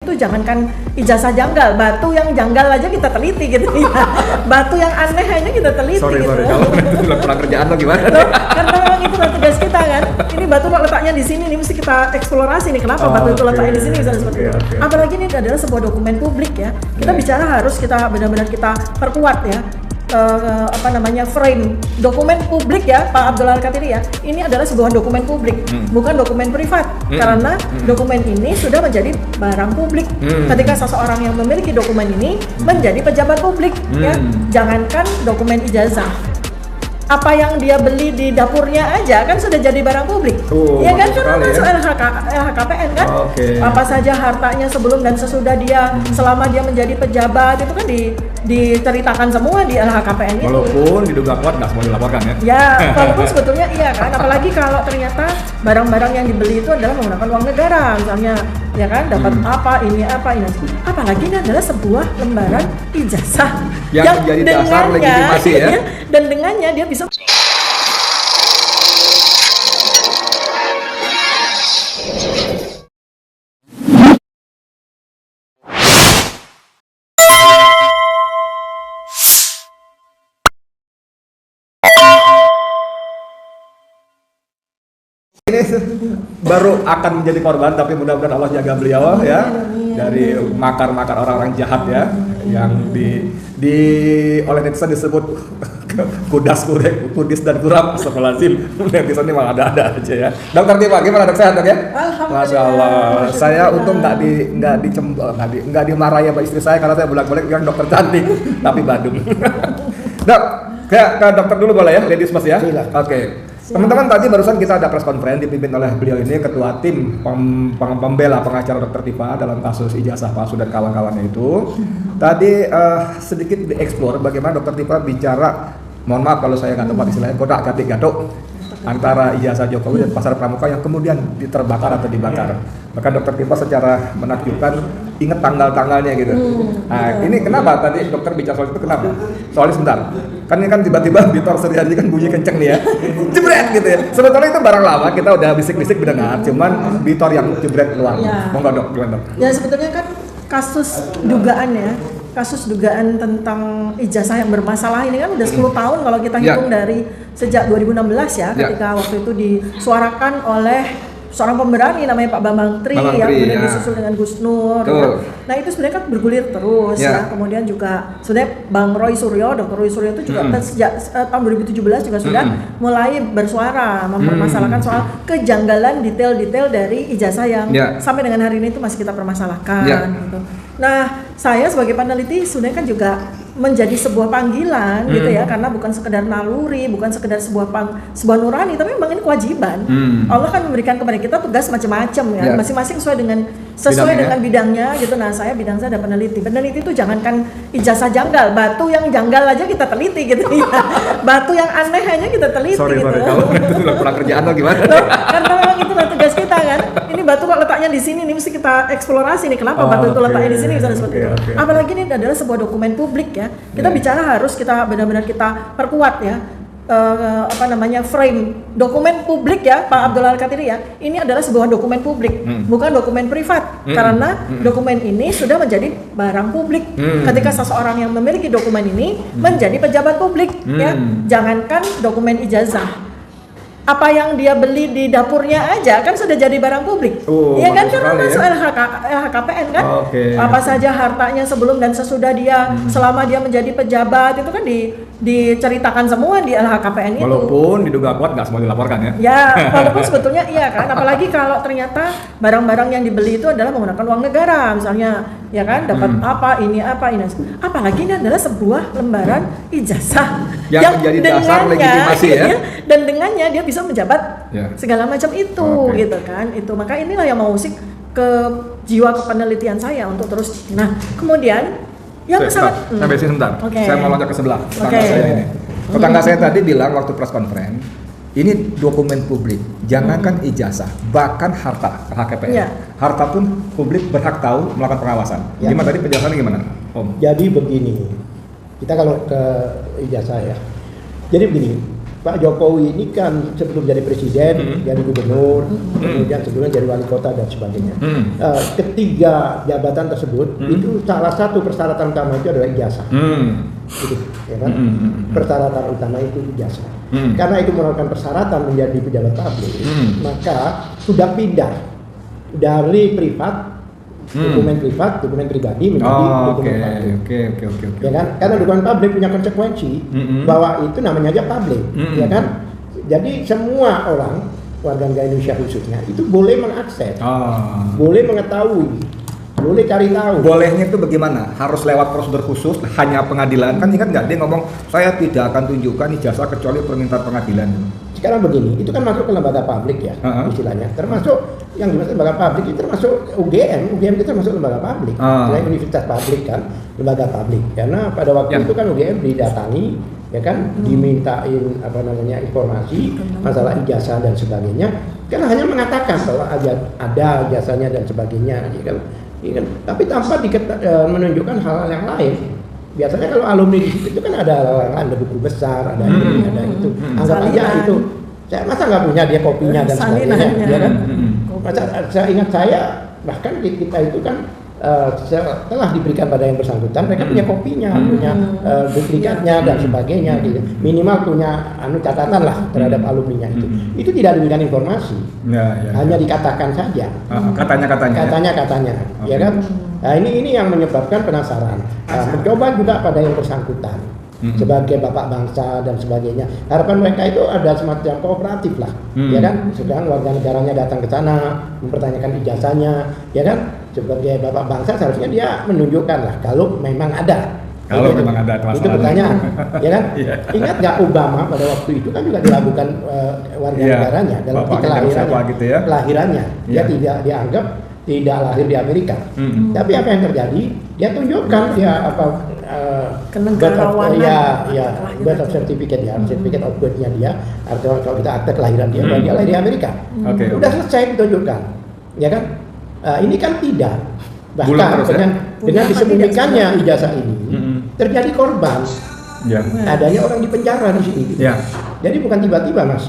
Itu jangankan ijazah janggal, batu yang janggal aja kita teliti gitu ya. Batu yang aneh aja kita teliti. Sorry, gitu. kalau itu pernah kerjaan lo gimana? Loh, karena memang itu tugas kita kan. Ini batu kok letaknya di sini, ini mesti kita eksplorasi nih. Kenapa batu itu letaknya di sini misalnya seperti itu. Apalagi ini adalah sebuah dokumen publik ya. Kita bicara harus kita benar-benar kita perkuat ya. Frame dokumen publik ya Pak Abdul Al-Katiri ya, ini adalah sebuah dokumen publik, bukan dokumen privat, karena dokumen ini sudah menjadi barang publik. Ketika seseorang yang memiliki dokumen ini menjadi pejabat publik ya, jangankan dokumen ijazah, apa yang dia beli di dapurnya aja kan sudah jadi barang publik. Ya kan, karena masuk LHKPN kan. Apa saja hartanya sebelum dan sesudah dia selama dia menjadi pejabat itu kan diceritakan semua di LHKPN itu. Walaupun diduga kuat nggak semua dilaporkan ya. Ya, walaupun sebetulnya iya kan. Apalagi kalau ternyata barang-barang yang dibeli itu adalah menggunakan uang negara, misalnya ya kan, dapat apa ini. Apalagi ini adalah sebuah lembaran ijazah yang menjadi dasar legitimasi ya. Dan dengannya dia bisa ini baru akan menjadi korban, tapi mudah-mudahan Allah jaga beliau ya dari makar-makar orang-orang jahat ya, yang oleh netizen disebut kudis dan kuram. Astagfirullahaladzim, netizen ini malah ada-ada aja ya. Dokter Tifa, gimana dok, sehat dok ya? Masya Allah, saya untung nggak dimarahi sama istri saya karena saya bolak-balik bilang dokter cantik tapi Badung. Dok, ke dokter dulu boleh ya, ladies mas ya? Oke. Teman-teman, tadi barusan kita ada press conference dipimpin oleh beliau ini, ketua tim pembela pengacara Dr. Tifa dalam kasus ijazah palsu dan kawan-kawannya itu. Tadi sedikit dieksplor bagaimana Dr. Tifa bicara, mohon maaf kalau saya nggak tepat istilahnya, kodak-katik gadok antara ijazah Jokowi dan pasar pramuka yang kemudian diterbakar atau dibakar. Maka Dr. Tifa secara menakjubkan ingat tanggal-tanggalnya gitu. Nah, ini kenapa tadi dokter bicara soal itu, kenapa? Soalnya sebentar, kan ini kan tiba-tiba Bitor Suryadi kan bunyi kenceng nih ya, jebret gitu ya. Sebetulnya itu barang lama, kita udah bisik-bisik mendengar, cuman Bitor yang jebret keluar. Monggo dok, gimana dok? Ya sebetulnya kan kasus dugaan tentang ijazah yang bermasalah ini kan udah 10 tahun kalau kita hitung dari sejak 2016 ya, ketika waktu itu disuarakan oleh seorang pemberani namanya Pak Bambang Tri yang kemudian disusul dengan Gus Nur ya. Nah itu sebenarnya kan bergulir terus ya. Kemudian juga sebenarnya Bang Roy Suryo, Dr. Roy Suryo itu juga sejak tahun 2017 juga sudah mulai bersuara mempermasalahkan soal kejanggalan detail-detail dari ijazah yang sampai dengan hari ini itu masih kita permasalahkan gitu. Nah, saya sebagai peneliti sebenarnya kan juga menjadi sebuah panggilan gitu ya, karena bukan sekedar naluri, bukan sekedar sebuah nurani, tapi memang ini kewajiban. Allah kan memberikan kepada kita tugas macam-macam ya, masing-masing sesuai dengan bidangnya gitu. Nah, bidang saya ada peneliti. Peneliti itu jangankan ijazah janggal, batu yang janggal aja kita teliti gitu ya. Batu yang aneh aja kita teliti. Sorry, gitu. kalau itu pernah kerjaan lo gimana? Loh, karena memang itu tugas kita kan. Ini batu kok letaknya di sini, ini mesti kita eksplorasi nih. Kenapa batu itu letaknya di sini misalnya seperti itu. Apalagi ini adalah sebuah dokumen publik ya. Kita bicara harus kita benar-benar kita perkuat ya. Frame dokumen publik ya Pak Abdul Al-Katiri ya, ini adalah sebuah dokumen publik, bukan dokumen privat, karena dokumen ini sudah menjadi barang publik. Ketika seseorang yang memiliki dokumen ini menjadi pejabat publik ya, jangankan dokumen ijazah, apa yang dia beli di dapurnya aja kan sudah jadi barang publik. Ya kan, karena masuk LHKPN kan. Apa saja hartanya sebelum dan sesudah dia selama dia menjadi pejabat itu kan diceritakan semua di LHKPN itu. Walaupun diduga kuat nggak semua dilaporkan ya. Ya, walaupun sebetulnya iya kan. Apalagi kalau ternyata barang-barang yang dibeli itu adalah menggunakan uang negara, misalnya ya kan, dapat apa ini. Apalagi ini adalah sebuah lembaran ijazah yang menjadi dasar legitimasi ya. Dan dengannya dia bisa menjabat segala macam itu gitu kan. Itu maka inilah yang mengusik ke jiwa kepenelitian saya untuk terus. Nah, kemudian yang sangat sampai sini sebentar. Saya mau loncat ke sebelah tetangga saya ini. Tetangga saya tadi bilang waktu press conference, ini dokumen publik, jangankan ijazah, bahkan harta HKPN. Harta pun publik berhak tahu melakukan pengawasan. Gimana tadi penjelasannya gimana, Om? Jadi begini, kita kalau ke ijazah ya. Jadi begini, Pak Jokowi ini kan sebelum jadi presiden, jadi gubernur, kemudian sebelumnya jadi wali kota dan sebagainya. Ketiga jabatan tersebut itu salah satu persyaratan utama itu adalah ijazah. Gitu, ya kan? Persyaratan utama itu ijazah. Karena itu merupakan persyaratan menjadi pejabat publik, maka sudah pindah dari privat dokumen privat, dokumen pribadi menjadi dokumen publik. Oke. Ya kan? Karena dokumen publik punya konsekuensi bahwa itu namanya aja publik, ya kan? Jadi semua orang warga negara Indonesia khususnya itu boleh mengakses, boleh mengetahui, boleh cari tahu. Bolehnya itu bagaimana? Harus lewat prosedur khusus, hanya pengadilan? Kan ingat nggak dia ngomong saya tidak akan tunjukkan ijazah kecuali permintaan pengadilan. Sekarang begini, itu kan masuk ke lembaga publik ya, istilahnya. Termasuk yang dimaksud lembaga publik itu termasuk UGM itu termasuk lembaga publik. Selain universitas publik kan, lembaga publik. Karena pada waktu itu kan UGM didatangi, ya kan, dimintain informasi masalah ijazah dan sebagainya. Karena hanya mengatakan bahwa ada ijazahnya dan sebagainya, ya kan. Tapi tanpa menunjukkan hal-hal yang lain. Biasanya kalau alumni di situ kan ada ada buku besar, ada ini, ada itu. Anggap aja itu. Saya masa nggak punya dia kopinya dan sebagainya, ya kan? Masa saya ingat bahkan kita itu kan setelah diberikan pada yang bersangkutan, mereka punya kopinya, punya duplikatnya dan sebagainya, gitu. Minimal punya catatan lah terhadap alumninya itu. Itu tidak diberikan informasi, hanya dikatakan saja. Katanya, ya kan? Nah ini yang menyebabkan penasaran. Mencoba juga pada yang bersangkutan sebagai bapak bangsa dan sebagainya. Harapan mereka itu ada semacam kooperatif lah, ya kan? Sedang warga negaranya datang ke sana mempertanyakan ijazahnya, ya kan? Sebagai bapak bangsa seharusnya dia menunjukkan lah kalau memang ada. Kalau memang ada itu pertanyaan, ya kan? Ingat nggak Obama pada waktu itu kan juga dilakukan warga negaranya dalam kelahirannya, dia tidak dianggap tidak lahir di Amerika. Tapi apa yang terjadi? Dia tunjukkan birth of certificate certificate of birth-nya dia, artinya kalau kita akte kelahiran dia, dia lahir di Amerika. Udah selesai ditunjukkan, ya kan? Ini kan tidak. Bahkan dengan disembunyikannya ijazah ini, terjadi korban. Adanya orang di penjara di sini. Jadi bukan tiba-tiba, Mas.